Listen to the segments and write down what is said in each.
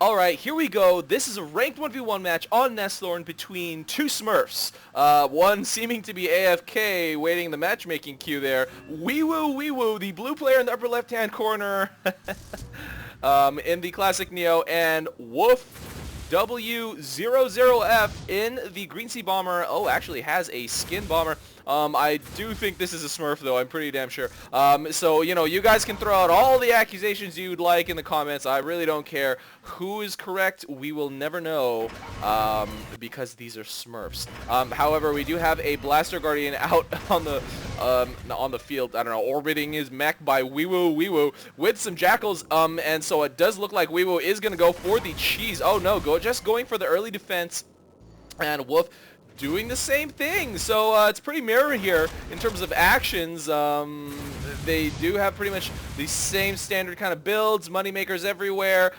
Alright, here we go. This is a ranked 1v1 match on Nesthorn between two Smurfs. One seeming to be AFK, waiting the matchmaking queue there. WeeWooWeeWoo, the blue player in the upper left-hand corner, in the classic Neo, and WooF W00F in the Green Sea Bomber. Oh, actually has a skin bomber. I do think this is a Smurf, though. I'm pretty damn sure. So, you know, you guys can throw out all the accusations you'd like in the comments. I really don't care. Who is correct? We will never know, because these are Smurfs. However, we do have a Blaster Guardian out on the field. I don't know, orbiting his mech by WeeWooWeeWoo with some Jackals. And so it does look like WeeWoo is going to go for the cheese. Oh, no, just going for the early defense. And WooF doing the same thing. So it's pretty mirror here in terms of actions. They do have pretty much the same standard kind of builds, moneymakers everywhere,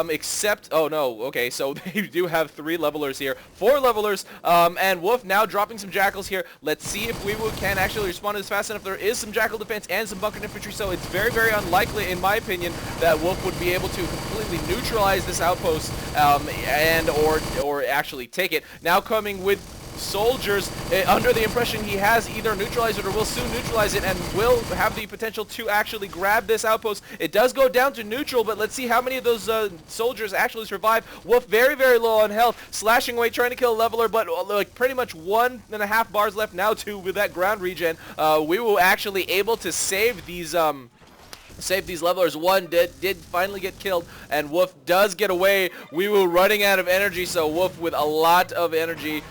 except, oh no, okay, so they do have 3 levelers here, 4 levelers, and WooF now dropping some Jackals here. Let's see if WeeWoo can actually respond to this fast enough. There is some Jackal defense and some bunkered infantry, so it's very, very unlikely, in my opinion, that WooF would be able to completely neutralize this outpost, or actually take it. Now coming with soldiers, under the impression he has either neutralized it or will soon neutralize it and will have the potential to actually grab this outpost. It does go down to neutral, but let's see how many of those soldiers actually survive. WooF very, very low on health, slashing away, trying to kill a leveler, but like pretty much 1.5 bars left now too with that ground regen. WeeWoo actually able to save these levelers. One did finally get killed, and WooF does get away. WeeWoo running out of energy, so WooF with a lot of energy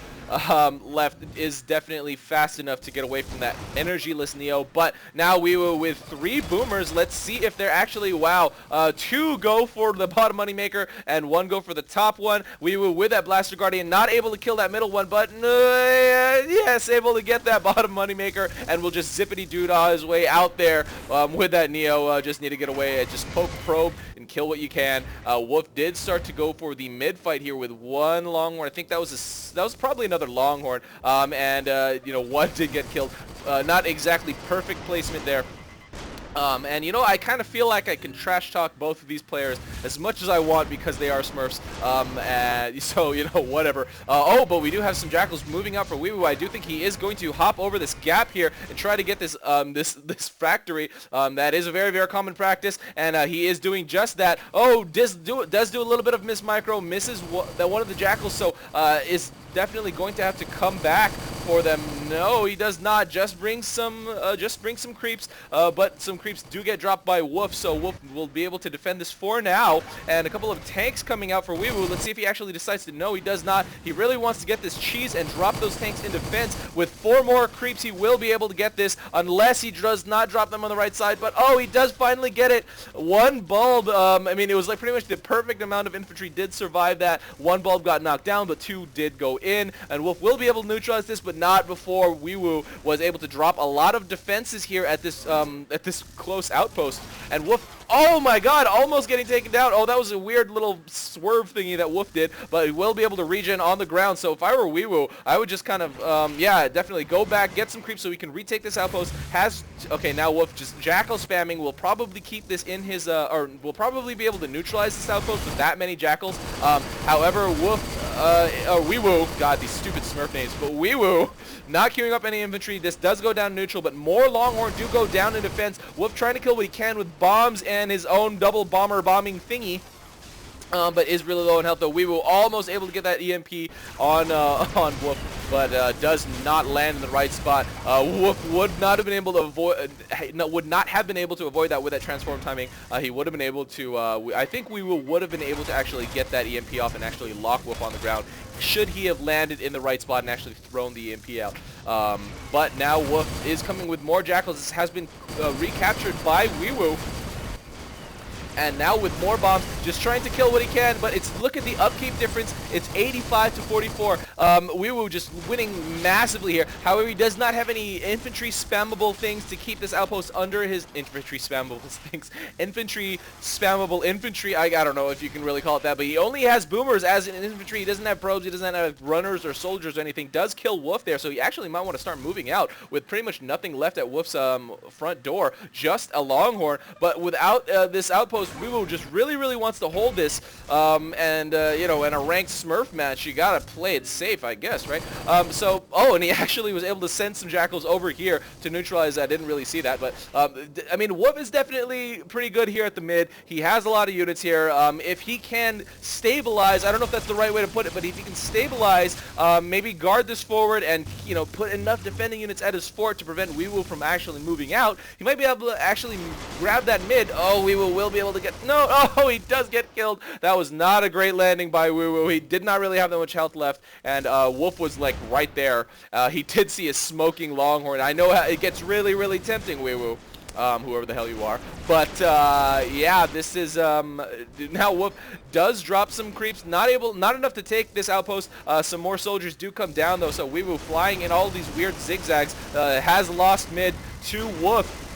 left is definitely fast enough to get away from that energyless Neo. But now WeeWoo with 3 boomers. Let's see if they're actually, wow, 2 go for the bottom moneymaker and 1 go for the top one. WeeWoo with that Blaster Guardian, not able to kill that middle one, but yes, able to get that bottom moneymaker, and will just zippity doodah his way out there with that Neo. Just need to get away, just poke, probe, and kill what you can. WooF did start to go for the mid fight here with 1 Longhorn. I think that was probably another Longhorn, and you know, 1 did get killed. Not exactly perfect placement there. And you know, I kind of feel like I can trash talk both of these players as much as I want because they are Smurfs. So you know, whatever. Oh, but we do have some Jackals moving up for WeeWoo. I do think he is going to hop over this gap here and try to get this this factory. That is a very, very common practice, and he is doing just that. Oh, does do a little bit of miss micro, misses one of the Jackals, so is definitely going to have to come back for them. No, he does not. Just bring some creeps, but some creeps do get dropped by WooF, so WooF will be able to defend this for now. And a couple of tanks coming out for WeeWoo. Let's see if he actually decides to. No, he does not. He really wants to get this cheese and drop those tanks in defense. With 4 more creeps, he will be able to get this, unless he does not drop them on the right side. But oh, he does finally get it. 1 bulb. I mean, it was like pretty much the perfect amount of infantry did survive that. 1 bulb got knocked down, but 2 did go in, and WooF will be able to neutralize this, but not before WeeWoo was able to drop a lot of defenses here at this close outpost. And WooF, oh my god, almost getting taken down. Oh, that was a weird little swerve thingy that WooF did, but he will be able to regen on the ground. So if I were WeeWoo, I would just kind of, yeah, definitely go back, get some creeps so we can retake this outpost. Okay, now WooF just Jackal spamming will probably keep this in his, or will probably be able to neutralize this outpost with that many Jackals. However, WeeWoo, god, these stupid Smurf names, but WeeWoo not queuing up any infantry. This does go down neutral, but more Longhorn do go down in defense. WooF trying to kill what he can with bombs and his own double bomber bombing thingy. But is really low in health, though. WeeWoo almost able to get that EMP on WooF, but does not land in the right spot. WooF would not have been able to avoid, that with that transform timing. He would have been able to. I think WeeWoo would have been able to actually get that EMP off and actually lock WooF on the ground, should he have landed in the right spot and actually thrown the EMP out. But now WooF is coming with more Jackals. This has been recaptured by WeeWoo. And now with more bombs, just trying to kill what he can, but look at the upkeep difference. It's 85 to 44. WeeWoo just winning massively here. However, he does not have any infantry spammable things to keep this outpost under his infantry spammable infantry. I don't know if you can really call it that, but he only has boomers as an infantry. He doesn't have probes. He doesn't have runners or soldiers or anything. Does kill WooF there, so he actually might want to start moving out with pretty much nothing left at WooF's front door. Just a Longhorn, but without this outpost outpost. WeeWoo just really wants to hold this, you know, in a ranked Smurf match, you gotta play it safe, I guess, right? And he actually was able to send some Jackals over here to neutralize that. I didn't really see that, but I mean, WeeWoo is definitely pretty good here at the mid. He has a lot of units here. If he can stabilize, I don't know if that's the right way to put it, but if he can stabilize, maybe guard this forward and, you know, put enough defending units at his fort to prevent WeeWoo from actually moving out, he might be able to actually grab that mid. Oh, WeeWoo will be able to get, no, oh, he does get killed. That was not a great landing by WeeWoo. He did not really have that much health left, and Wolf was like right there. He did see a smoking Longhorn. I know it gets really tempting, WeeWoo. Whoever the hell you are. But, yeah, this is, now Wolf does drop some creeps. Not enough to take this outpost. Some more soldiers do come down, though, so WeeWoo flying in all these weird zigzags, has lost mid to Wolf.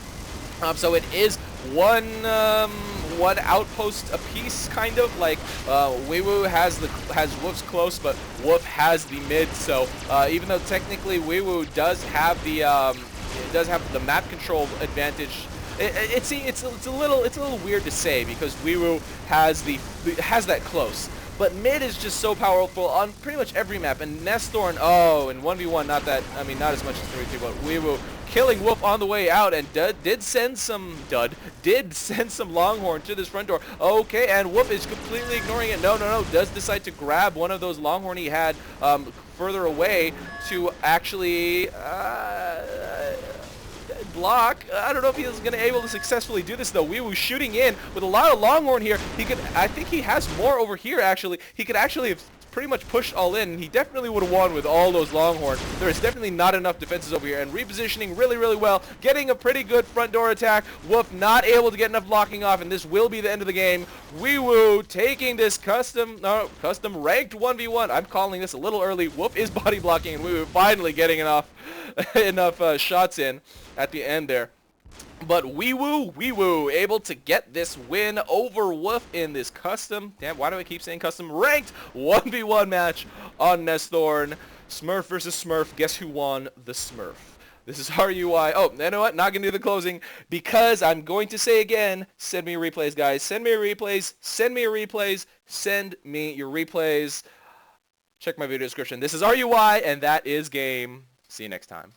So it is one outpost apiece, kind of. Like, WeeWoo has Wolf's close, but Wolf has the mid, so, even though technically WeeWoo does have the, it does have the map control advantage. It's a little weird to say because WeeWoo has that close, but mid is just so powerful on pretty much every map. And Nesthorn, oh, in 1v1, not as much as 3v2, but WeeWoo killing Wolf on the way out, and did send some Longhorn to this front door. Okay, and Wolf is completely ignoring it. No, does decide to grab one of those Longhorn he had further away to actually block. I don't know if he was going to be able to successfully do this, though. WeeWoo shooting in with a lot of Longhorn here. I think he has more over here, actually. He could actually have pretty much pushed all in. He definitely would have won with all those Longhorn. There is definitely not enough defenses over here, and repositioning really well, getting a pretty good front door attack. Wolf not able to get enough blocking off, and this will be the end of the game. WeeWoo taking this custom ranked 1v1. I'm calling this a little early. Wolf is body blocking, and WeeWoo finally getting enough shots in at the end there. But WeeWoo able to get this win over Wolf in this custom, damn, why do I keep saying custom, ranked 1v1 match on Nesthorn. Smurf versus Smurf. Guess who won? The Smurf. This is RUI. Oh, you know what? Not going to do the closing because I'm going to say again, send me your replays, guys. Send me your replays. Send me your replays. Send me your replays. Check my video description. This is RUI, and that is game. See you next time.